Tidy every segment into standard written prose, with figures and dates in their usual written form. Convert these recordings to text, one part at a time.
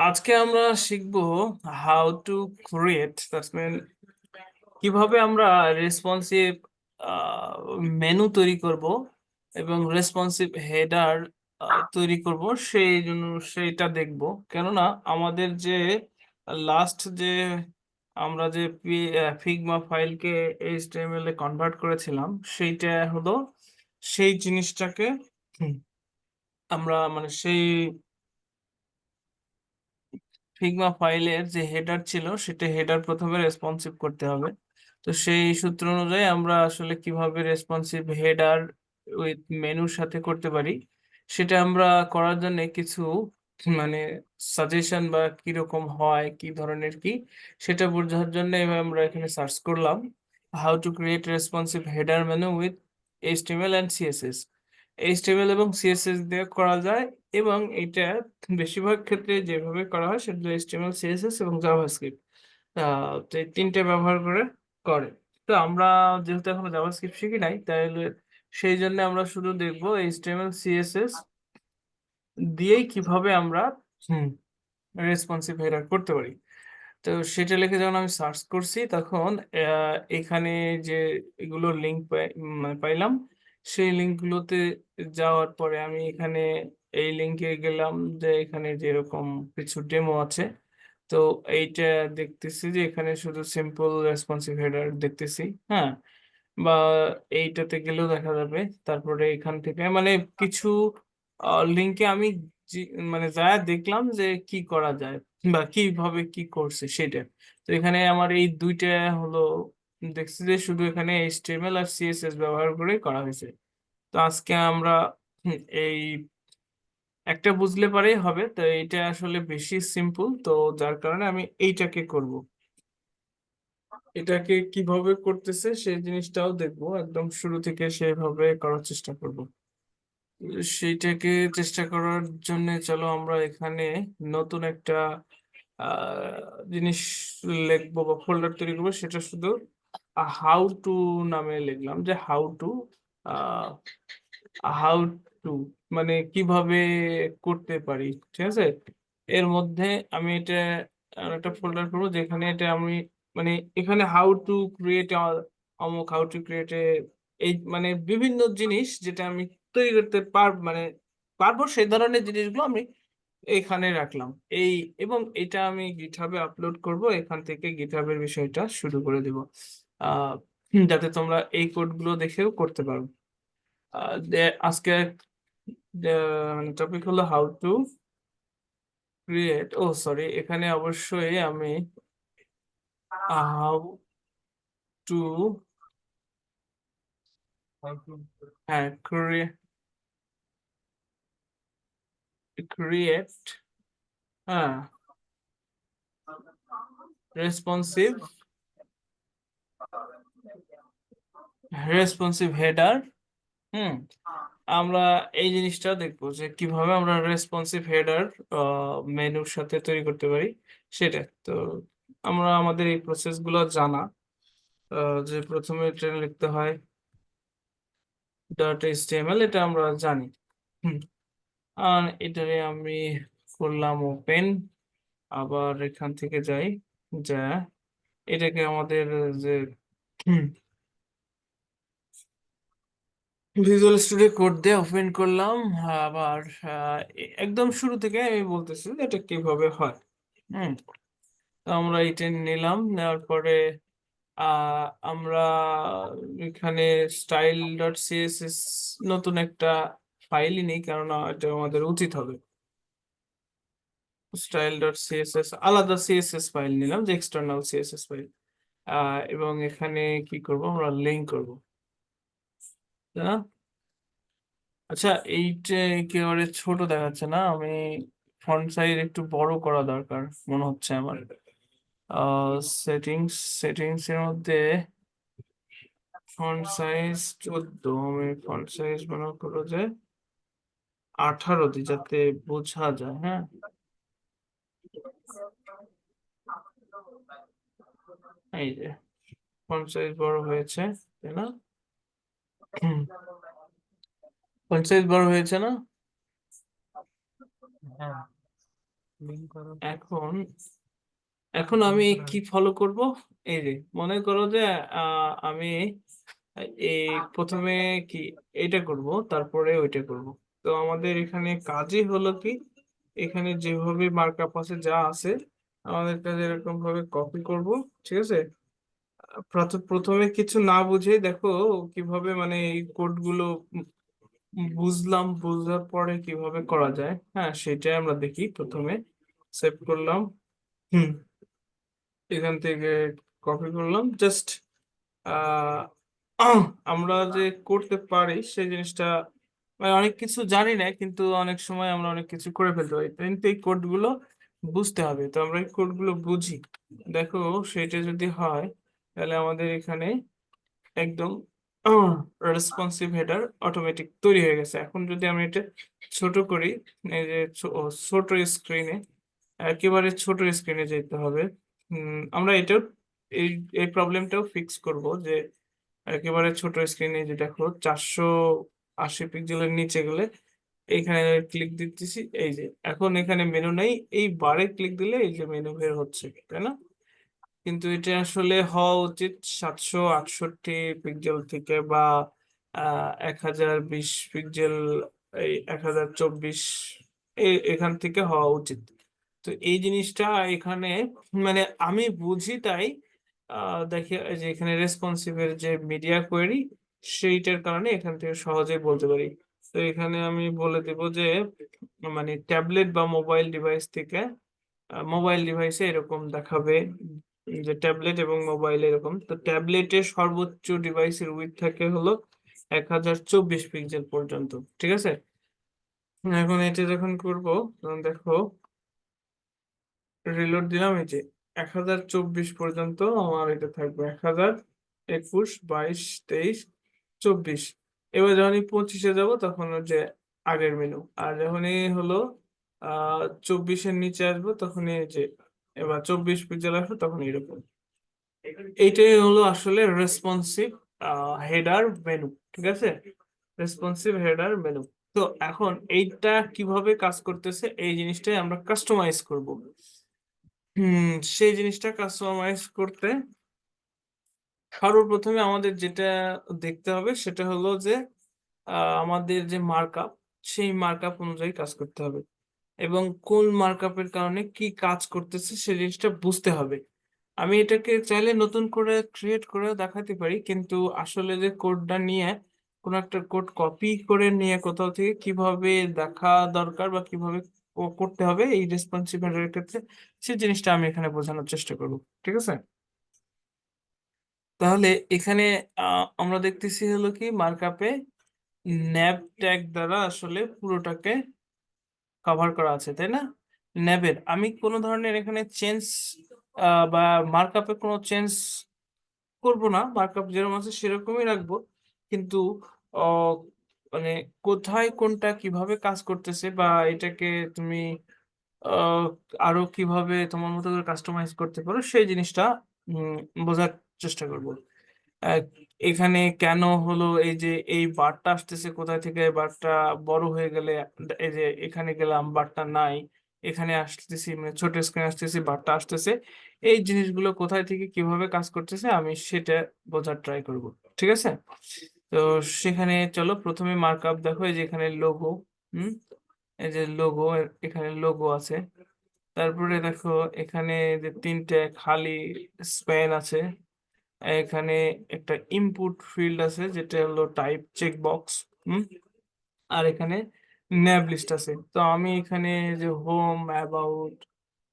আজকে আমরা শিখবো how to create that's mean কিভাবে আমরা রেসপন্সিভ মেনু তৈরি করব এবং রেসপন্সিভ হেডার তৈরি করব সেই জন্য সেইটা দেখব। কেননা আমাদের যে লাস্ট যে আমরা যে ফিগমা ফাইলকে এইচটিএমএল এ কনভার্ট করেছিলাম সেইটা হলো সেই জিনিসটাকে হুম, আমরা মানে সেই ফিগমা ফাইলের যে হেডার ছিল সেটা হেডার প্রথমে রেসপন্সিভ করতে হবে। তো সেই সূত্র অনুযায়ী আমরা আসলে কিভাবে রেসপন্সিভ হেডার উইথ মেনুর সাথে করতে পারি সেটা আমরা করার জন্য কিছু মানে সাজেশন বা কিরকম হয় কি ধরনের কি সেটা বোঝার জন্য এবার আমরা এখানে সার্চ করলাম how to create responsive header menu with HTML and CSS. HTML এবং সিএসএস দিয়ে করা যায় এবং এটা বেশিরভাগ ক্ষেত্রে যেভাবে করা হয় সেটা এইচটিএমএল সিএসএস এবং জাভাস্ক্রিপ্ট তো এই তিনটে ব্যবহার করে করে। তো আমরা যেহেতু এখনো জাভাস্ক্রিপ্ট শিখি নাই তাহলে সেই জন্য আমরা শুধু দেখবো এইচটিএমএল সিএসএস দিয়েই কিভাবে আমরা রেসপন্সিভ হেডার করতে পারি। তো সেটা লিখে যখন আমি সার্চ করছি তখন এখানে যে এগুলো লিঙ্ক পাইলাম সেই লিঙ্কগুলোতে যাওয়ার পরে আমি এখানে এই লিঙ্কে গেলাম যে এখানে যেরকম কিছু ডেমো আছে। তো এইটা দেখতেছি যে এখানে শুধু সিম্পল রেসপন্সিভ হেডার দেখতেছি। হ্যাঁ, বা এইটাতে গেলেও দেখা যাবে। তারপরে এখান থেকে মানে কিছু লিঙ্কে আমি মানে যা দেখলাম যে কি করা যায় বা কিভাবে কি করছে সেটা। তো এখানে আমার এই দুইটা হলো দেখছি যে শুধু এখানে এইচটিএমএল আর সিএসএস ব্যবহার করে করা হয়েছে। তো আজকে আমরা এই একটা বুঝলে পারেই হবে। তো এইটা আসলে বেশি সিম্পল, তো যার কারণে আমি এইটাকে করব। এটাকে কিভাবে করতেছে সেই জিনিসটাও দেখবো, একদম শুরু থেকে সেভাবে করার চেষ্টা করব। সেইটাকে চেষ্টা করার জন্য চলো আমরা এখানে নতুন একটা জিনিস লিখবো বা ফোল্ডার তৈরি করবো। সেটা শুধু হাউ টু নামে লিখলাম যে হাউ টু মানে কিভাবে করতে পারি। ঠিক আছে, এর মধ্যে আমি এটা একটা ফোল্ডার করবো যেখানে এটা আমি মানে এখানে হাউ টু ক্রিয়েট অমুক হাউ টু ক্রিয়েট এই মানে বিভিন্ন জিনিস যেটা আমি তৈরি করতে মানে পারবো সেই ধরনের জিনিসগুলো আমি এখানে রাখলাম। এই এবং এটা আমি গিটহাবে আপলোড করব, এখান থেকে গিটহাবের বিষয়টা শুরু করে দেব যাতে তোমরা এই কোডগুলো দেখেও করতে পারো। আজকে টপিক হলো how to create, oh sorry এখানে অবশ্যই আমি হাউ টু হ্যাঁ ক্রিয়েট হ্যাঁ রেসপন্সিভ হেডার। হুম, আমরা এই জিনিসটা দেখবো যে কিভাবে আমরা রেসপন্সিভ হেডার মেনুর সাথে তৈরি করতে পারি সেটা। তো আমরা আমাদের এই প্রসেস গুলো জানা, যে প্রথমে ট্রেন লিখতে হয় ডট এইচটিএমএল, এটা আমরা জানি। হুম, আর এটারে আমি করলাম ওপেন, আবার এখান থেকে যাই যা এটাকে আমাদের যে ভিজুয়াল স্টুডিও কোড দিয়ে ওপেন করলাম। আবার একদম শুরু থেকে আমি বলতেছি যে এটা কিভাবে হয়। হুম, তো আমরা এটা নিলাম, নেওয়ার পরে আমরা এখানে স্টাইল ডট সিএসএস নতুন একটা ফাইলই নেই, কারণ এটা আমাদের উচিত হবে। স্টাইল ডট সিএসএস আলাদা সিএসএস ফাইল নিলাম যে এক্সটার্নাল সিএসএস ফাইল। এবং এখানে কি করব, আমরা লিঙ্ক করব। আচ্ছা, এইটা একেবারে ছোট দেখাচ্ছে না, আমি ফন্ট সাইজ একটু বড় করা দরকার মনে হচ্ছে আমার। সেটিংস এর মধ্যে ফন্ট সাইজ 14, আমি ফন্ট সাইজ মনে করো যে 18 দিই যাতে বোঝা যায়। হ্যাঁ, এই যে ফন্ট সাইজ বড় হয়েছে, তাই না? ফন্ট সাইজ বড় হয়েছে না? হ্যাঁ, এখন এখন আমি কি ফলো করব? এই যে মনে করো যে আমি এই প্রথমে কি এটা করব, তারপরে ওইটা করব। তো আমাদের এখানে কাজই হলো কি, এখানে যেভাবে মার্কআপ আছে যা আছে আমাদের কাছে এরকম ভাবে কপি করব। ঠিক আছে, প্রথমে কিছু না বুঝে দেখো কিভাবে মানে এই কোড গুলো বুঝলাম, বুঝার পরে কিভাবে করা যায়। হ্যাঁ, সেটাই আমরা দেখি। প্রথমে সেভ করলাম, হুম, এখান থেকে কপি করলাম জাস্ট। আহ আমরা যে করতে পারি সেই জিনিসটা, মানে অনেক কিছু জানি না কিন্তু অনেক সময় আমরা অনেক কিছু করে ফেলতে পারি, কিন্তু এই কোড গুলো বুঝতে হবে। তো আমরা এই কোড গুলো বুঝি। দেখো, সেটা যদি হয় তাহলে আমাদের এখানে একদম রেসপন্সিভ হেডার অটোমেটিক তৈরি হয়ে গেছে। এখন যদি আমি এটা ছোট করি, এই যে ছোট স্ক্রিনে, একেবারে ছোট স্ক্রিনে যেতে হবে। আমরা এটাও এই এই প্রবলেমটাও ফিক্স করব যে একেবারে ছোট স্ক্রিনে, যে দেখো 480 পিক্সেলের নিচে গেলে এইখানে ক্লিক দিতেছি, এই যে এখন এখানে মেনু নেই, এই বারে ক্লিক দিলে এই যে মেনু বের হচ্ছে, তাই না? কিন্তু এটা আসলে হওয়া উচিত 768 পিক্সেল থেকে, বা 1020 পিক্সেল, এই 1024, এখান থেকে হওয়া উচিত। তো এই জিনিসটা এখানে মানে আমি বুঝি তাই দেখি এই যে এখানে রেসপন্সিভের যে মিডিয়া কোয়েরি, সেইটার কারণে এখান থেকে সহজেই বলতে পারি। তো এখানে আমি বলে দেব যে মানে ট্যাবলেট বা মোবাইল ডিভাইস থেকে, মোবাইল ডিভাইসে এরকম দেখাবে যে ট্যাবলেট এবং মোবাইল এরকম। তো ট্যাবলেটের সর্বোচ্চ ডিভাইসের উইডথ থাকে হলো 1024 পিক্সেল পর্যন্ত। ঠিক আছে, এখন এটা যখন করবো তখন দেখো রিলোড দিলাম, এই যে 1024 পর্যন্ত আমার এটা থাকবে, 1021, 22, 23, 24। এবার যখনই 25-এ যাবো তখন ওই যে আগের মেনু, আর যখনই হলো 24-এর নিচে আসবো তখনই এই যে এবার 24 পিক্সেল আসবে, তখন এরকম। এইটাই হলো আসলে রেসপন্সিভ হেডার মেনু। ঠিক আছে, রেসপন্সিভ হেডার মেনু। তো এখন এইটা কিভাবে কাজ করতেছে এই জিনিসটাই আমরা কাস্টমাইজ করব। সেই জিনিসটা কাস্টমাইজ করতে সর্বপ্রথমে আমাদের যেটা দেখতে হবে সেটা হলো যে আমাদের যে মার্কআপ, সেই মার্কআপ অনুযায়ী কাজ করতে হবে, এবং কোন মার্কআপের কারণে কি কাজ করতেছে সেই জিনিসটা বুঝতে হবে। আমি এটাকে চাইলে নতুন করে ক্রিয়েট করে দেখাতে পারি, কিন্তু আসলে যে কোডটা নিয়ে কোন একটা কোড কপি করে নিয়ে কোথাও থেকে কিভাবে দেখা দরকার বা কিভাবে করতে হবে এই রেসপন্সিভ হেডারের ক্ষেত্রে, সেই জিনিসটা আমি এখানে বোঝানোর চেষ্টা করব। ঠিক আছে, তাহলে এখানে আমরা দেখতেছি হলো কি মার্কআপে ন্যাব ট্যাগ দ্বারা আসলে পুরোটাকে কভার করা আছে, তাই না? ন্যাবের আমি কোনো ধরনের এখানে চেঞ্জ বা মার্কআপে কোনো চেঞ্জ করব না, মার্কআপ যেরকম আছে সেরকমই রাখবো। কিন্তু আহ, মানে কোথায় কোনটা কিভাবে কাজ করতেছে বা এটাকে তুমি আহ, আরো কিভাবে তোমার মতো করে কাস্টমাইজ করতে পারো সেই জিনিসটা উম, বোঝার চেষ্টা করব। আহ, এখানে কেন হলো এই যে এই বারটা আসতেছে কোথায় থেকে, বারটা বড় হয়ে গেলে এই যে এখানে গেলাম বারটা নাই, এখানে আসতেছি মানে ছোট স্ক্রিন আসতেছি বারটা আসতেছে, এই জিনিসগুলো কোথায় থেকে কিভাবে কাজ করতেছে আমি সেটা বোঝার ট্রাই করব। ঠিক আছে, তো সেখানে চলো প্রথমে মার্কআপ দেখো, এই যে এখানে লোগো, হুম, এই যে লোগো, এখানে লোগো আছে। তারপরে দেখো এখানে যে তিনটে খালি স্প্যান আছে, এখানে একটা ইনপুট ফিল্ড আছে যেটা হলো টাইপ চেক বক্স, হুম, আর এখানে ন্যাব লিস্ট আছে। তো আমি এখানে যে হোম, অ্যাবাউট,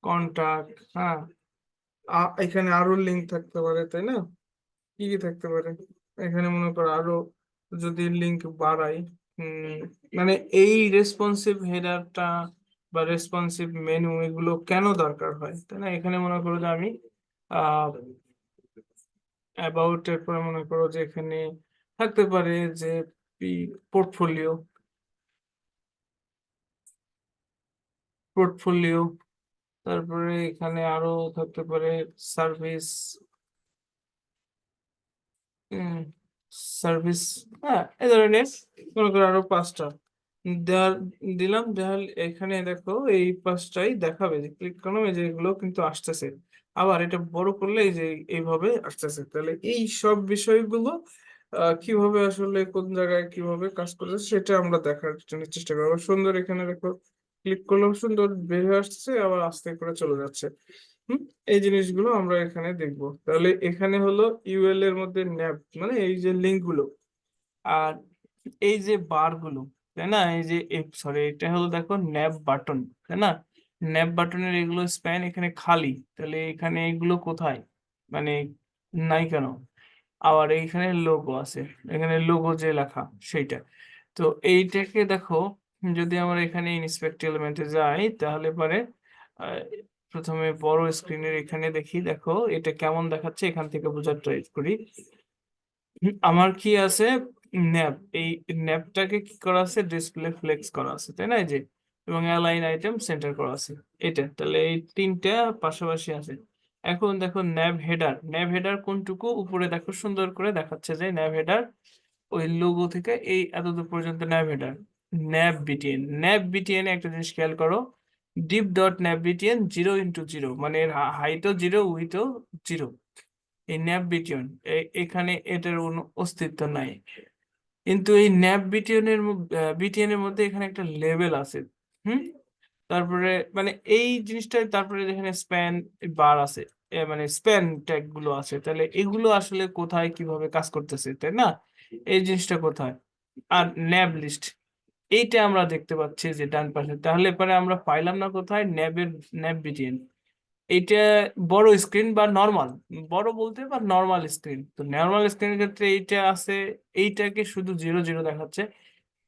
কন্টাক্ট, হ্যাঁ, এখানে আরো লিঙ্ক থাকতে পারে, তাই না? কি কি থাকতে পারে এখানে, মনে করো আরো যদি লিঙ্ক বাড়াই, উম, মানে এই রেসপন্সিভ হেডারটা বা রেসপন্সিভ মেনু এগুলো কেন দরকার হয়, তাই না? এখানে মনে করো যে আমি অ্যাবাউট এর পরে মনে করো যে এখানে থাকতে পারে যে পোর্টফোলিও, পোর্টফোলিও, তারপরে এখানে আরো থাকতে পারে সার্ভিস, সার্ভিস, হ্যাঁ, এই ধরনের মনে করো আরো 5টা। দেওয়ার দিলাম, দেওয়ার এখানে দেখো এই পাঁচটাই দেখাবে, যে ক্লিক করলাম এই যে এগুলো কিন্তু আসতেছে। আবার এটা বড় করলে এই যে এইভাবে আসতেছে। তাহলে এই সব বিষয়গুলো কিভাবে আসলে কোন জায়গায় কিভাবে কাজ করছে সেটা আমরা দেখার জন্য চেষ্টা করবো। আবার সুন্দর এখানে দেখো ক্লিক করলাম, সুন্দর বের হয়ে আসছে, আবার আস্তে করে চলে যাচ্ছে। হুম, এই জিনিসগুলো আমরা এখানে দেখবো। তাহলে এখানে হলো ইউএল এর মধ্যে ন্যাপ মানে এই যে লিঙ্ক গুলো, আর এই যে বার গুলো, তাই না, এই যে সরি এটা হলো দেখো ন্যাপ বাটন, তাই না। ন্যাপ বাটনের এগুলো স্প্যান এখানে খালি, তাহলে এখানে এগুলো কোথায়, মানে নাই কেন। আবার এইখানে লোগো আছে, এখানে লোগো যে লেখা সেইটা। তো এইটাকে দেখো, যদি আমরা এখানে ইন্সপেক্ট এলিমেন্টে যাই তাহলে পরে আহ, প্রথমে বড় স্ক্রিনের এখানে দেখি, দেখো এটা কেমন দেখাচ্ছে এখান থেকে বোঝার ট্রাই করি। আমার কি আছে, ন্যাপ, এই ন্যাপটাকে কি করা আছে, ডিসপ্লে ফ্লেক্স করা আছে, তাই না, এই যে, এবং অ্যালাইন আইটেম সেন্টার করা আছে। এটা তাহলে এই তিনটা পাশাপাশি আছে। এখন দেখো ন্যাভ হেডার, ন্যাভ হেডার কোনটুকু, উপরে দেখো সুন্দর করে দেখাচ্ছে যে ন্যাভ হেডার ওই লোগো থেকে এই এতদূর পর্যন্ত nav header. Nav BTN, nav BTN একটা জিনিস খেয়াল করো, ডিপ ডট ন্যাভ বিটিএন 0 × 0, মানে এর হাইটও 0 উইথও 0। এই ন্যাপ বিটিয়ন, এখানে এটার কোনো অস্তিত্ব নাই। কিন্তু এই ন্যাপ বিটিএন এর মধ্যে এখানে একটা লেভেল আছে। হুম, তারপরে মানে এই জিনিসটা, তারপরে যেখানে স্প্যান বার আছে, মানে স্প্যান ট্যাগ গুলো আছে, তাহলে এগুলো আসলে কোথায় কিভাবে কাজ করতেছে, তাই না, এই জিনিসটা কোথায়। আর ন্যাব লিস্ট, এইটা আমরা দেখতে পাচ্ছি যে ডান পাশে, তাহলে পরে আমরা পাইলাম না কোথায়, ন্যাব বিটিএন। এইটা বড় স্ক্রিন বা নর্মাল, বড় বলতে বা নর্মাল স্ক্রিন, তো নর্মাল স্ক্রিনের ক্ষেত্রে এইটা আছে, এইটাকে শুধু 0 0 দেখাচ্ছে।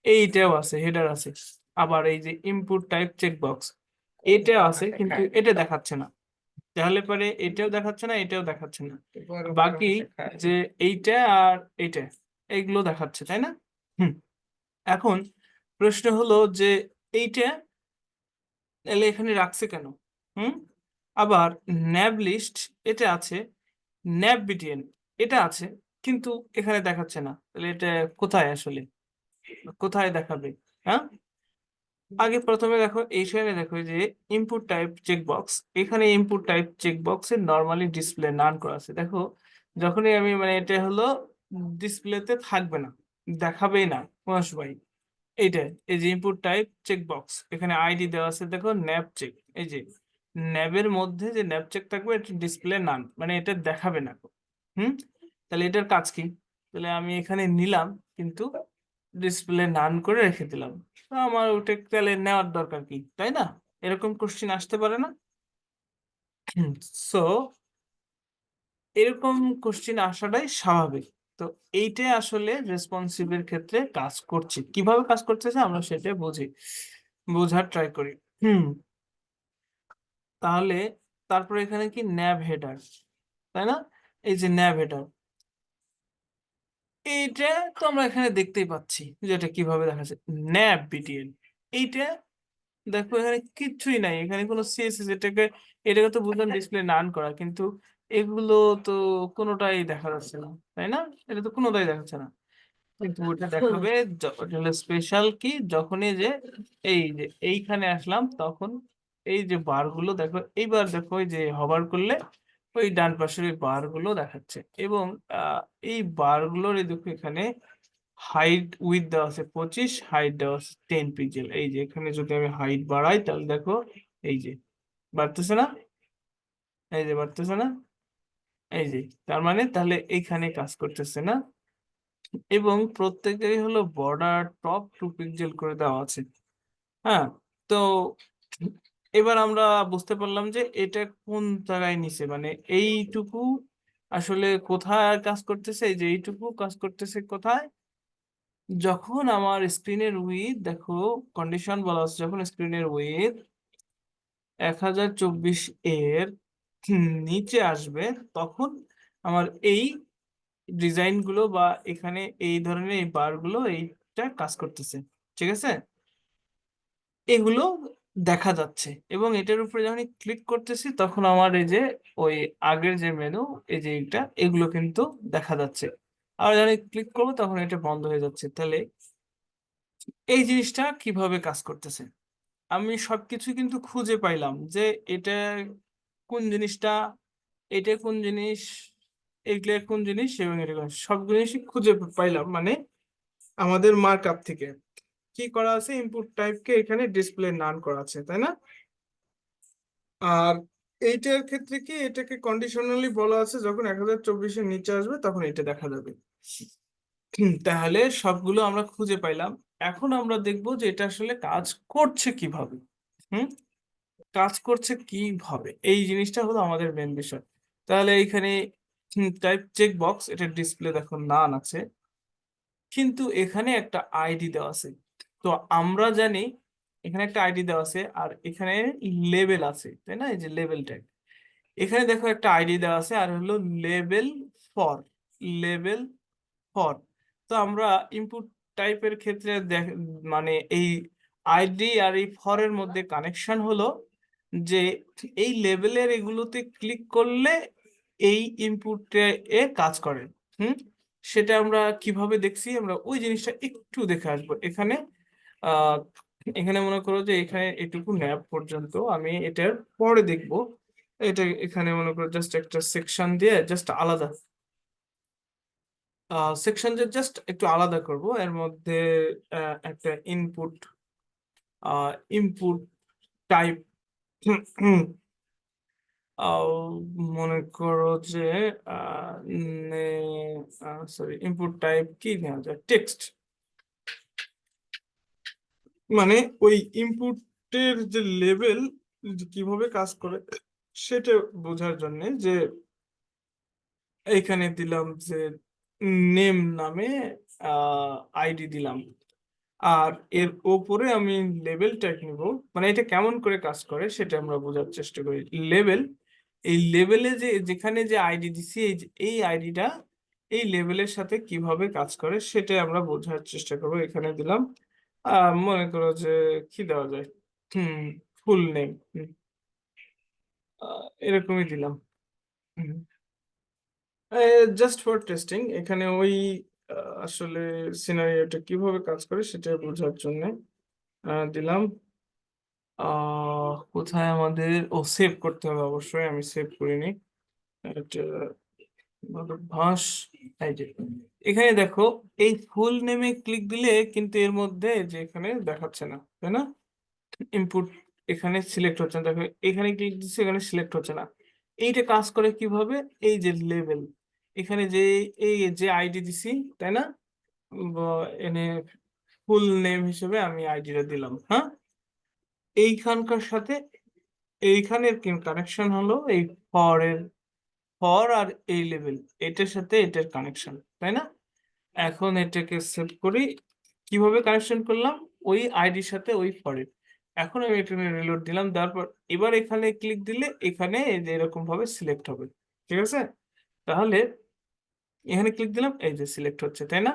এইটাও আছে, হেডার আছে। আবার এই যে ইনপুট টাইপ চেকবক্স, এটা আছে কিন্তু এটা দেখাচ্ছে না। তাহলে পরে এটাও দেখাচ্ছে না, এটাও দেখাচ্ছে না, বাকি যে এইটা আর এইটা, এইগুলো দেখাচ্ছে, তাই না। হুম, এখন প্রশ্ন হলো যে এইটা তাহলে এখানে রাখছে কেন। হুম, আবার ন্যাব লিস্ট এটা আছে, ন্যাব বিটিএন এটা আছে, কিন্তু এখানে দেখাচ্ছে না, তাহলে এটা কোথায় আসলে, কোথায় দেখাবে। হ্যাঁ, আগে প্রথমে দেখো এইখানে দেখো যে ইনপুট টাইপ চেকবক্স, এখানে ইনপুট টাইপ চেকবক্সে নরমালি ডিসপ্লে নান করা আছে। দেখো যখনই আমি মানে এটা হলো ডিসপ্লেতে থাকবে না, দেখাবেই না কোনো সময়। এইটা, এই যে ইনপুট টাইপ চেকবক্স, এখানে আইডি দেওয়া আছে দেখো ন্যাপ চেক, এই যে ন্যাবের মধ্যে যে ন্যাপ চেক থাকবে এটা ডিসপ্লে নান, মানে এটা দেখাবে না। হুম, তাহলে এটার কাজ কি, তাহলে আমি এখানে নিলাম কিন্তু ডিসপ্লে নান করে রেখে দিলাম, তো আমার ওটা তাহলে নেওয়ার দরকার কি, তাই না, এরকম কোশ্চিন আসতে পারে না। সো এরকম কোশ্চিন আসাটাই স্বাভাবিক। তো এইটাই আসলে রেসপন্সিভের ক্ষেত্রে কাজ করছে, কিভাবে কাজ করতেছে আমরা সেটা বুঝি, বোঝার ট্রাই করি। হুম, তাহলে তারপর এখানে কি ন্যাভ হেডার, তাই না, এই যে ন্যাভ হেডার, এইটা তো আমরা এখানে দেখতেই পাচ্ছি যে এটা কিভাবে দেখা যাচ্ছে, ন্যাভ বিটিএল। এইটা দেখো এখানে কিচ্ছুই নাই, এখানে কোনো সিএসএস, এটাকে তো বুঝলাম ডিসপ্লে নান করা, কিন্তু এগুলো তো কোনোটাই দেখা যাচ্ছে না, তাই না, এটা তো কোনোটাই দেখাচ্ছে না। কিন্তু ওটা দেখাবে ওটা হলো স্পেশাল কি, যখনই যে এই যে এইখানে আসলাম তখন এই যে বার গুলো দেখো, এইবার দেখো এই যে হবার করলে ওই ডান পাশের ওই বার গুলো দেখাচ্ছে। এবং আহ, এই বার গুলোর এই দেখো এখানে হাইট উইথ দেওয়া আছে 25, হাইট দেওয়া আছে 10 পিক্সেল। এই যে এখানে যদি আমি হাইট বাড়াই তাহলে দেখো এই যে বাড়তেছে না, এই যে বাড়তেছে না, এই যে, তার মানে তাহলে এইখানে কাজ করতেছে না। এবং প্রত্যেকেরই হলো বর্ডার টপ 2 পিক্সেল করে দেওয়া আছে। হ্যাঁ, তো এবার আমরা বুঝতে পারলাম যে এটা কোন জায়গায় নিছে, মানে এইটুকু আসলে কোথায় কাজ করতেছে, এই যে এইটুকু কাজ করতেছে কোথায়, যখন আমার স্ক্রিনের উইথ দেখো কন্ডিশন বলা আছে, যখন স্ক্রিনের উইথ 1024 এর নিচে আসবে, তখন আমার এই ডিজাইন গুলো বা এখানে এই ধরনের এই বার গুলো এইটা কাজ করতেছে, ঠিক আছে, এগুলো দেখা যাচ্ছে। এবং এটার উপরে যখন ক্লিক করতেছি তখন আমার এই যে ওই আগের যে মেনু, এই যে এটা, এগুলো কিন্তু দেখা যাচ্ছে। আর যখন ক্লিক করবো তখন এটা বন্ধ হয়ে যাচ্ছে। তাহলে এই জিনিসটা কিভাবে কাজ করতেছে? আমি সবকিছু কিন্তু খুঁজে পাইলাম যে এটা কোন জিনিসটা, এটা কোন জিনিস, এগুলা কোন জিনিস এবং এটা কোন সব জিনিসই খুঁজে পাইলাম মানে আমাদের মার্কআপ থেকে। কি করা আছে? ইনপুট টাইপকে এখানে ডিসপ্লে নান করা আছে, তাই না? আর এইটার ক্ষেত্রে কি এটাকে কন্ডিশনালি বলা আছে যখন 1024 এর নিচে আসবে তখন এটা দেখা যাবে। তাহলে সবগুলো আমরা খুঁজে পাইলাম। এখন আমরা দেখব যে এটা আসলে কাজ করছে কিভাবে। হুম কাজ করছে কিভাবে, এই জিনিসটা হলো আমাদের মেন বিষয়। তাহলে এইখানে টাইপ চেক বক্স, এটা ডিসপ্লে দেখো নান আছে, কিন্তু এখানে একটা আইডি দেওয়া আছে। তো আমরা জানি এখানে একটা আইডি দেওয়া আছে আর এখানে লেবেল আছে, তাই না? এই যে লেবেল ট্যাগ, এখানে দেখো একটা আইডি দেওয়া আছে আর হলো লেবেল ফর, লেবেল ফর। তো আমরা ইনপুট টাইপের ক্ষেত্রে মানে এই আইডি আর এই ফর এর মধ্যে কানেকশন হলো যে এই লেবেলের এগুলোতে ক্লিক করলে এই ইনপুটে এ কাজ করে। হুম সেটা আমরা কিভাবে দেখছি, আমরা ওই জিনিসটা একটু দেখে আসবো এখানে। আহ এখানে মনে করো যে এখানে এটুকু ন্যাপ পর্যন্ত আমি এটার পরে দেখবো। এটা এখানে মনে করো জাস্ট একটা সেকশন দিয়ে জাস্ট আলাদা, সেকশন যে জাস্ট একটু আলাদা করব এর মধ্যে। একটা ইনপুট, ইনপুট টাইপ মনে করো যে সরি, ইনপুট টাইপ কি নেওয়া যায়, টেক্সট। মানে ওই ইনপুটের যে লেভেল কিভাবে কাজ করে সেটা বোঝার জন্য যে এইখানে দিলাম যে নেম নামে আইডি দিলাম। আর এর ওপরে আমি লেভেল ট্যাগ নিব, মানে এটা কেমন করে কাজ করে সেটা আমরা বোঝার চেষ্টা করি। লেভেল, এই লেভেলে যে যেখানে যে আইডি দিছি এই এই আইডিটা এই লেভেলের সাথে কিভাবে কাজ করে সেটা আমরা বোঝার চেষ্টা করবো। এখানে দিলাম মনে করো যে কি দেওয়া যায়, হুম ফুল নেম, এরকমই দিলাম। জাস্ট ফর টেস্টিং, এখানে ওই আসলে সিনারিওটা কিভাবে কাজ করে সেটা বোঝার জন্য দিলাম। কোথায় আমাদের, ও সেভ করতে হবে অবশ্যই, আমি সেভ করিনি। এটা ভাস, এই যে এখানে দেখো এই ফুল নেমে ক্লিক দিলে কিন্তু এর মধ্যে যে এখানে দেখাচ্ছে না, তাই না? ইনপুট এখানে সিলেক্ট হচ্ছে না, দেখো এখানে ক্লিক দিচ্ছে এখানে সিলেক্ট হচ্ছে না। এইটা কাজ করে কিভাবে, এই যে লেভেল এখানে যে এই যে আইডি দিছি, তাই না? এনে ফুল নেম হিসেবে আমি আইডিটা দিলাম, হ্যাঁ। এইখানকার সাথে এইখানের কানেকশন হলো এই ফর এর, ফর আর এই লেভেল এটার সাথে এটার কানেকশন, তাই না? এখন এটাকে সেভ করি, কিভাবে কানেকশন করলাম, ওই আইডির সাথে ওই ফরের। এখন আমি এটা রিলোড দিলাম, তারপর এবার এখানে ক্লিক দিলে এখানে এই যে এরকম ভাবে সিলেক্ট হবে, ঠিক আছে? তাহলে এখানে ক্লিক দিলাম এই যে সিলেক্ট হচ্ছে, তাই না?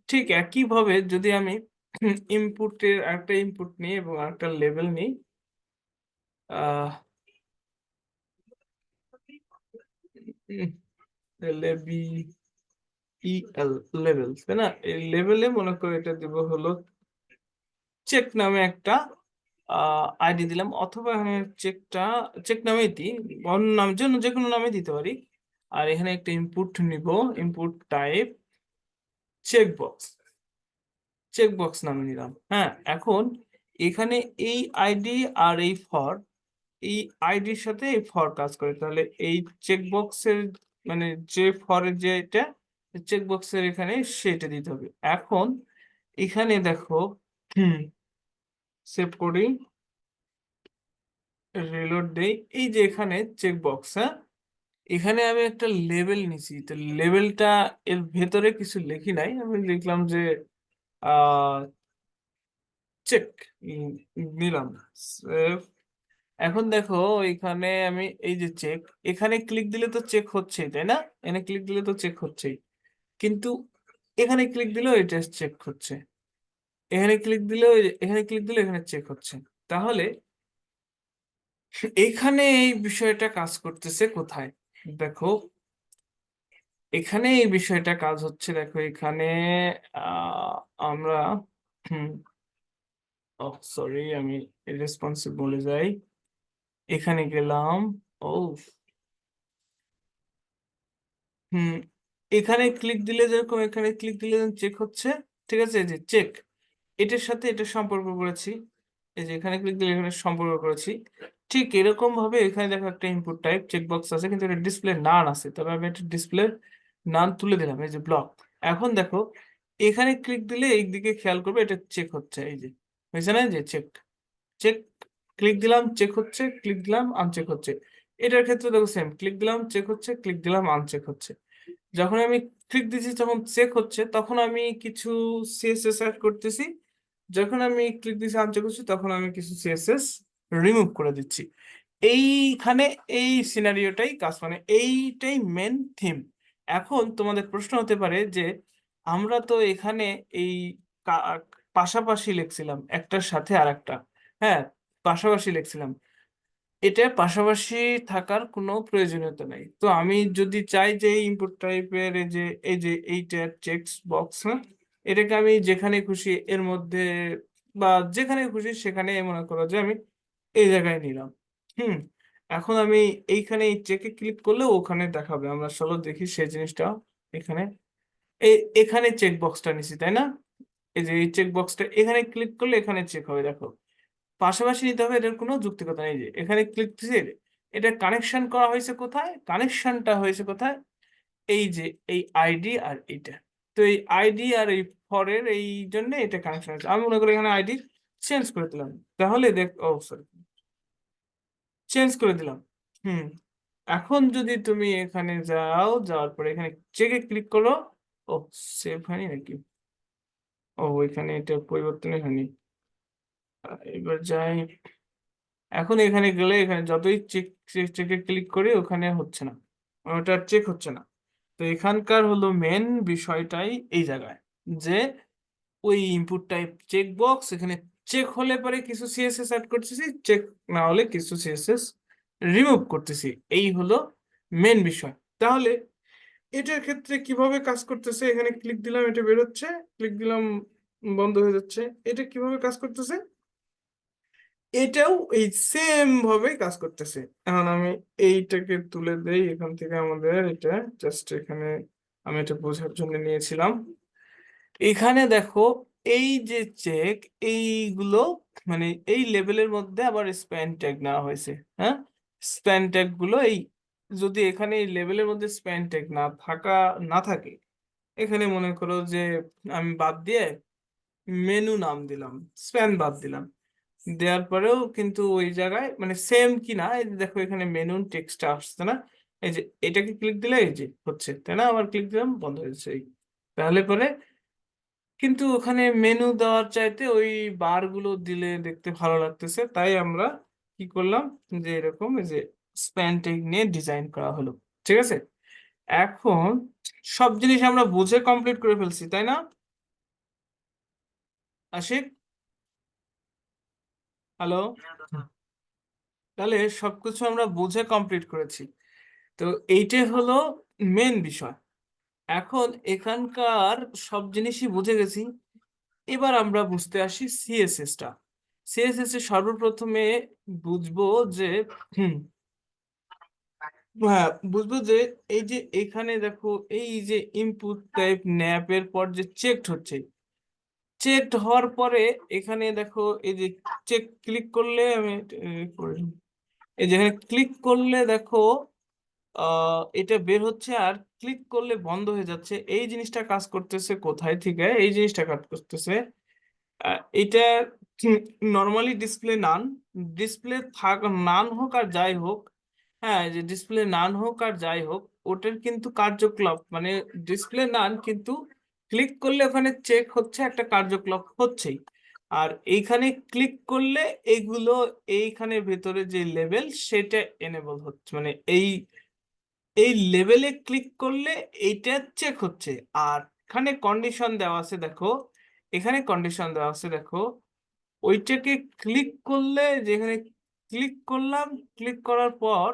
ঠিক একই ভাবে যদি আমি ইনপুটের একটা ইনপুট নিই এবং একটা লেভেল নিই, আহ LABEL, লেভেল, তাই না? এই লেভেলে মনে করে এটা দিব হলো চেক নামে একটা আইডি দিলাম, অথবা এখানে চেকটা চেক নামেই দিই, অন্য নাম জন্য যে কোনো নামে দিতে পারি। আর এখানে একটা ইনপুট নিব, ইনপুট টাইপ চেকবক্স, চেকবক্স নামে নিলাম, হ্যাঁ। এখন এখানে এই আইডি আর এই ফর, এই আইডির সাথে এই ফর কাজ করে, তাহলে এই চেকবক্সের মানে যে ফরের যে এটা চেকবক্সের এখানে সেটা দিতে হবে। এখন এখানে দেখো, সেভ করি, রিলোড দেই, এই যে এখানে চেকবক্স, হ্যাঁ, এখানে আমি একটা লেভেল নিছি, তো লেভেলটা এর ভেতরে কিছু লিখি নাই, আমি লিখলাম যে আহ চেক নিলাম, সেভ। এখন দেখো এখানে আমি এই যে চেক, এখানে ক্লিক দিলে তো চেক হচ্ছেই, তাই না? এখানে ক্লিক দিলে তো চেক হচ্ছেই, কিন্তু এখানে ক্লিক দিলেও এটা চেক হচ্ছে, এখানে ক্লিক দিলেও এখানে ক্লিক দিলেও এখানে চেক হচ্ছে। তাহলে এখানে এই বিষয়টা কাজ করতেছে কোথায়, দেখো এখানে এই বিষয়টা কাজ হচ্ছে, দেখো এখানে আমরা হুম ও সরি, আমি রেসপন্সিভ বলে যাই, এখানে গেলাম। ও হুম, এখানে ক্লিক দিলে যেরকম এখানে ক্লিক দিলে চেক হচ্ছে, ঠিক আছে, এই যে চেক, এটার সাথে এটা সম্পর্ক করেছি, এই যে এখানে ক্লিক দিলে এখানে সম্পর্ক করেছি। ঠিক এরকম ভাবে এখানে দেখো একটা ইনপুট টাইপ চেকবক্স আছে, কিন্তু এটা ডিসপ্লে নান আছে, তবে আমি একটা ডিসপ্লে নান তুলে দিলাম, এই যে ব্লক। এখন দেখো এখানে ক্লিক দিলে এই দিকে খেয়াল করবে, এটা চেক হচ্ছে, এই যে হয়েছে না, এই যে চেক, চেক, ক্লিক দিলাম চেক হচ্ছে, ক্লিক দিলাম আনচেক হচ্ছে। এটার ক্ষেত্রে দেখো সেম, ক্লিক দিলাম চেক হচ্ছে, ক্লিক দিলাম আনচেক হচ্ছে। যখন আমি ক্লিক দিচ্ছি যখন চেক হচ্ছে, তখন আমি কিছু সিএসএস অ্যাড করতেছি, যখন আমি ক্লিক দিচ্ছি আনচেক হচ্ছে, তখন আমি কিছু সিএসএস রিমুভ করে দিচ্ছি। এইখানে এই সিনারিওটাই কাজ, মানে এইটাই মেন থিম। এখন তোমাদের প্রশ্ন হতে পারে যে আমরা তো এখানে এই কা- পাশাপাশি লিখছিলাম একটার সাথে আর একটা, হ্যাঁ পাশাপাশি লিখছিলাম, এটা পাশাপাশি থাকার কোনো প্রয়োজনীয়তা নাই। তো আমি যদি চাই যে ইনপুট টাইপের এই যে এইটা চেকস বক্স, হ্যাঁ এটাকে আমি যেখানে খুশি এর মধ্যে বা যেখানে খুশি সেখানে মনে করো যে আমি এই জায়গায় নিলাম। হুম, এখন আমি এইখানে এই চেকে ক্লিক করলে ওখানে দেখাবে, আমরা চলো দেখি সেই জিনিসটা। এখানে এখানে চেক বক্সটা নিছি তাই না, এই যে এই চেক বক্সটা এখানে ক্লিক করলে এখানে চেক হবে, দেখো পাশাপাশি নিতে হবে, এটার কোনো যুক্তিকতা নেই। যে এখানে ক্লিক দিছে, এটা কানেকশন করা হয়েছে কোথায়, কানেকশনটা হয়েছে কোথায়, এই যে এই আইডি আর এইটা। তো এই আইডি আর এই ফরের এই জন্য এটা কানেকশন হয়েছে, আমি মনে করি এখানে আইডি চেঞ্জ করে দিলাম, তাহলে দেখ, ও সরি, চেঞ্জ করে দিলাম। হুম, এখন যদি তুমি এখানে যাও, যাওয়ার পরে এখানে চেকে ক্লিক করো, ও সেভ হয়নি নাকি, ও এখানে এটা পরিবর্তনই হয়নি। এবার যাই, এখন এখানে গেলে এখানে যতই চেক চেকে ক্লিক করি ওখানে হচ্ছে না, ওটা চেক হচ্ছে না। তো এখানকার হলো মেন বিষয়টাই এই জায়গায়, যে ওই ইনপুট টাইপ চেক বক্স এখানে চেক হলে পরে কিছু সিএসএস অ্যাড করতেছি, চেক না হলে কিছু সিএসএস রিমুভ করতেছি, এই হলো মেন বিষয়। তাহলে এটার ক্ষেত্রে কিভাবে কাজ করতেছে, এখানে ক্লিক দিলাম এটা বেরোচ্ছে, ক্লিক দিলাম বন্ধ হয়ে যাচ্ছে, এটা কিভাবে কাজ করতেছে, এটাও এই সেম ভাবে কাজ করতেছে। এখন আমি এইটাকে তুলে দেই এখান থেকে, আমাদের এটা জাস্ট এখানে আমি এটা বোঝার জন্য নিয়েছিলাম। এখানে দেখো এই যে চেক, এইগুলো মানে এই লেভেলের মধ্যে আবার স্প্যান ট্যাগ নেওয়া হয়েছে, হ্যাঁ স্প্যান ট্যাগ গুলো এই, যদি এখানে এই লেভেলের মধ্যে স্প্যান ট্যাগ না থাকে, এখানে মনে করো যে আমি বাদ দিয়ে মেনু নাম দিলাম, স্প্যান বাদ দিলাম, দেওয়ার পরেও কিন্তু ওই জায়গায় মানে সেম কি না, এই যে দেখো এখানে মেনু টেক্সট আসছে না, এই যে এটাকে ক্লিক দিলে এই যে হচ্ছে তাই না, আবার ক্লিক দিলাম বন্ধ হয়েছে তাহলে পরে কিন্তু ওখানে মেনু দেওয়ার চাইতে ওই বার গুলো দিলে দেখতে ভালো লাগতেছে, তাই আমরা কি করলাম, যে এরকম এই যে স্প্যান টেগ নিয়ে ডিজাইন করা হলো। ঠিক আছে, এখন সব জিনিস আমরা বুঝে কমপ্লিট করে ফেলছি তাই না আশিক, হ্যালো, তাহলে সবকিছু আমরা বুঝে কমপ্লিট করেছি। তো এইটাই হলো মেন বিষয়। এখন এখানকার সব জিনিসই বুঝে গেছি, এবার আমরা বুঝতে আসি সিএসএস টা। সিএসএস এর সর্বপ্রথমে বুঝবো যে হুম, হ্যাঁ বুঝবো যে এই যে এখানে দেখো এই যে ইনপুট টাইপ ন্যাপের পর যে চেকড হচ্ছে, চেকড হওয়ার পরে এখানে দেখো এই যে চেক ক্লিক করলে আমি এই যেখানে ক্লিক করলে দেখো এটা বের হচ্ছে, আর ক্লিক করলে বন্ধ হয়ে যাচ্ছে, এই জিনিসটা কাজ করতেছে কোথায় থেকে, এই জিনিসটা কাজ করতেছে এটা নর্মালি ডিসপ্লে নান, ডিসপ্লে থাক নান হোক আর যাই হোক, হ্যাঁ যে ডিসপ্লে নান হোক আর যাই হোক, ওটার কিন্তু কার্যকলাপ মানে ডিসপ্লে নান, কিন্তু ক্লিক করলে ওখানে চেক হচ্ছে, একটা কার্যকলাপ হচ্ছেই। আর এইখানে ক্লিক করলে এগুলো এইখানে ভেতরে যে লেভেল সেটা এনেবল হচ্ছে, মানে এই লেভেলে ক্লিক করলে এইটা চেক হচ্ছে। আর এখানে কন্ডিশন দেওয়া আছে দেখো, এখানে কন্ডিশন দেওয়া আছে দেখো, ওইটাকে ক্লিক করলে, যেখানে ক্লিক করলাম, ক্লিক করার পর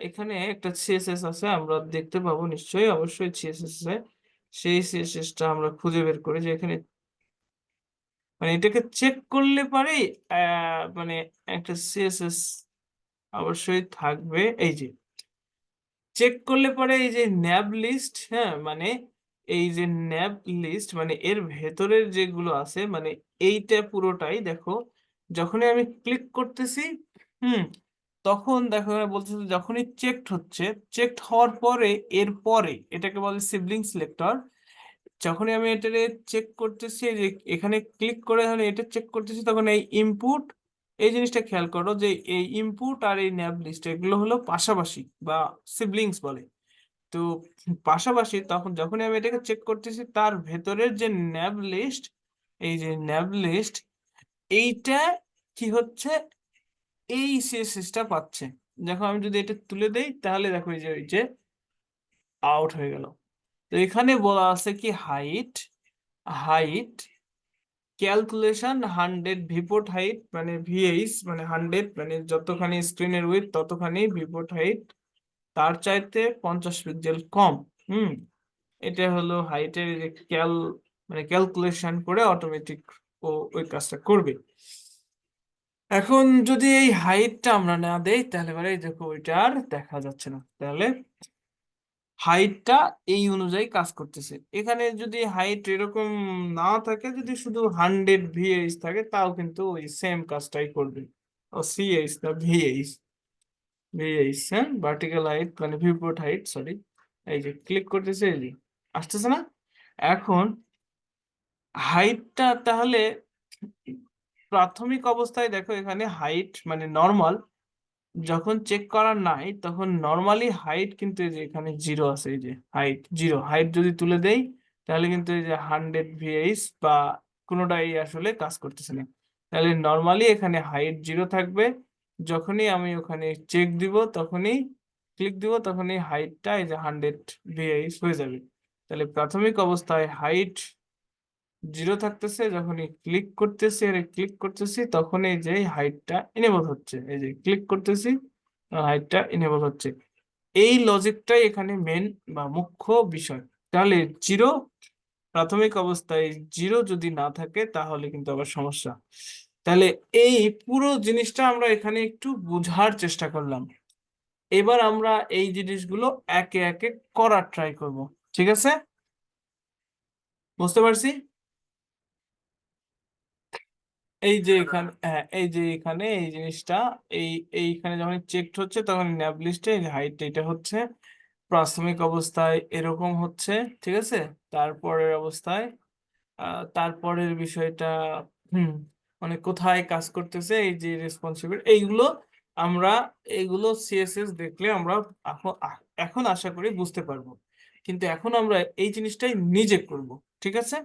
এখানে একটা সিএসএস আছে, আমরা দেখতে পাবো নিশ্চয়ই, অবশ্যই সিএসএস আছে, সেই সিএসএস টা আমরা খুঁজে বের করি যে এখানে মানে এটাকে চেক করলে পারে মানে একটা সিএসএস অবশ্যই থাকবে। এই যে চেক করলে পরে এই যে ন্যাব লিস্ট, হ্যাঁ মানে এই যে ন্যাব লিস্ট মানে এর ভেতরের যেগুলো আছে মানে এইটা পুরোটাই দেখো, যখনই আমি ক্লিক করতেছি হুম তখন দেখো এখানে বলতেছে যখনই চেকড হচ্ছে, চেকড হওয়ার পরে এর পরে এটাকে বলে সিবলিং সিলেক্টর। যখনই আমি এটাকে চেক করতেছি, এই যে এখানে ক্লিক করে যখন এটা চেক করতেছি তখন এই ইনপুট, এই জিনিসটা খেয়াল করো যে এই ইনপুট আর এই ন্যাব লিস্ট এগুলো হলো পাশাপাশি বা সিবলিংস বলে। তো পাশাপাশি তখন যখনই আমি এটাকে চেক করতেছি তার ভেতরের যে ন্যাব লিস্ট, এই যে ন্যাব লিস্ট এইটা কি হচ্ছে, এই সিএসএসটা পাচ্ছে। দেখো আমি যদি এটা তুলে দেই তাহলে দেখো এই যে আউট হয়ে গেল। তো এখানে বলা আছে কি হাইট, হাইট ক্যালকুলেশন 100 ভিপোর্ট হাইট মানে ভিএইচ মানে 100 মানে যতখানি স্ক্রিনের উইডথ ততখানি ভিপোর্ট হাইট, তার চাইতে 50 পিক্সেল কম। হুম এটা হলো হাইটের যে মানে ক্যালকুলেশন করে অটোমেটিক ও ওই কাজটা করবে। এখন যদি এই হাইটটা আমরা না দেই তাহলে এবারে এই দেখো ওইটা আর দেখা যাচ্ছে না, তাহলে হাইটটা এই অনুযায়ী কাজ করতেছে। এখানে যদি হাইট এরকম না থাকে, যদি শুধু 100 ভিএইচ থাকে তাও কিন্তু ওই সেম কাজটাই করবে। ও সিএইচ না ভিএইচ, ভিএইচ হ্যাঁ ভার্টিক্যাল হাইট মানে ভিউপোর্ট হাইট সরি। এই যে ক্লিক করতেছে এই যে আসতেছে না। এখন হাইটটা তাহলে প্রাথমিক অবস্থায় দেখো এখানে হাইট মানে নর্মাল, যখন চেক করা নাই তখন নর্মালি হাইট কিন্তু এই যে এখানে জিরো আছে, এই যে হাইট জিরো। হাইট যদি তুলে দেই তাহলে কিন্তু এই যে 100 ভিএইচ বা কোনোটাই আসলে কাজ করতেছে না। তাহলে নর্মালি এখানে হাইট জিরো থাকবে, যখনই আমি ওখানে চেক দিব তখনই ক্লিক দিব তখনই হাইটটা এই যে 100 ভিএইচ হয়ে যাবে। তাহলে প্রাথমিক অবস্থায় হাইট জিরো থাকতেছে, যখনই ক্লিক করতেছি আর ক্লিক করতেছি তখন এই যে হাইটটা এনেবল হচ্ছে, এই যে ক্লিক করতেছি হাইটটা এনেবল হচ্ছে। এই লজিকটাই এখানে মেন বা মুখ্য বিষয়। তাহলে জিরো প্রাথমিক অবস্থায় জিরো যদি না থাকে তাহলে কিন্তু আবার সমস্যা। তাহলে এই পুরো জিনিসটা আমরা এখানে একটু বোঝার চেষ্টা করলাম। এবার আমরা এই জিনিসগুলো একে একে করার ট্রাই করব। ঠিক আছে, বুঝতে পারছি। এই যে এখানে হ্যাঁ এই যে এখানে এই জিনিসটা এই এইখানে যখন চেক হচ্ছে তখন ন্যাব লিস্টে হাইট এটা হচ্ছে প্রাথমিক অবস্থায় এরকম হচ্ছে। ঠিক আছে, তারপরের অবস্থায় তারপরের বিষয়টা হুম মানে কোথায় কাজ করতেছে এই যে রেসপন্সিবল এইগুলো আমরা, এইগুলো সিএসএস দেখলে আমরা এখন আশা করি বুঝতে পারবো। কিন্তু এখন আমরা এই জিনিসটাই নিজে করব। ঠিক আছে।